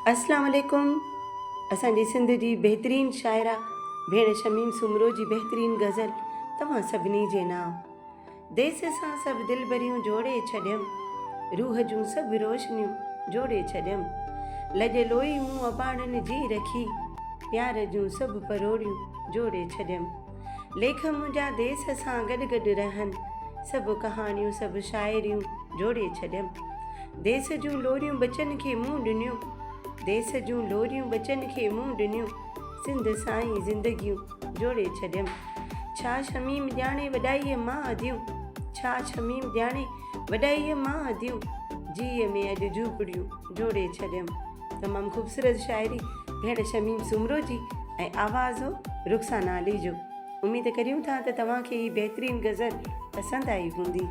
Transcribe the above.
अस्सलाम वालेकुम। असांजी सिंध जी बहितरीन शाइरा भेण शमीम सुमरो जी बहितरीन गज़ल तव्हां सभिनी जे नाम। देस सां सभु दिलबरियूं जोड़े छॾियमि, रूह जूं सभु रोशनियूं जोड़े छॾियमि। लॼ लोई मूं अबाणनि जी रखी, प्यार जूं सभु परोड़ियूं जोड़े छॾियमि। लेख मुंहिंजा देस सां गॾु गॾु रहनि, सभु कहाणियूं सभु शाइरियूं जोड़े छॾियमि। देस जूं लोरियूं बचनि खे मूं ॾिनियूं, देस जूं लोरियूं बचनि खे मूं ॾिनियूं, सिंध सां ई ज़िंदगियूं जोड़े छॾियमि। छा शमीम ॼाणे वॾाईअ मां अदियूं, छा शमीम ॼाणे वॾाईअ मां अदियूं, जीअ में अॼु झूपड़ियूं जोड़े छॾियमि। तमामु ख़ूबसूरत शाइरी भेण शमीम सुमरो जी ऐं आवाज़ हो रुखसाना अली जो। उमेद करियूं था त तव्हांखे ही बहितरीन गज़ल पसंदि आई हूंदी।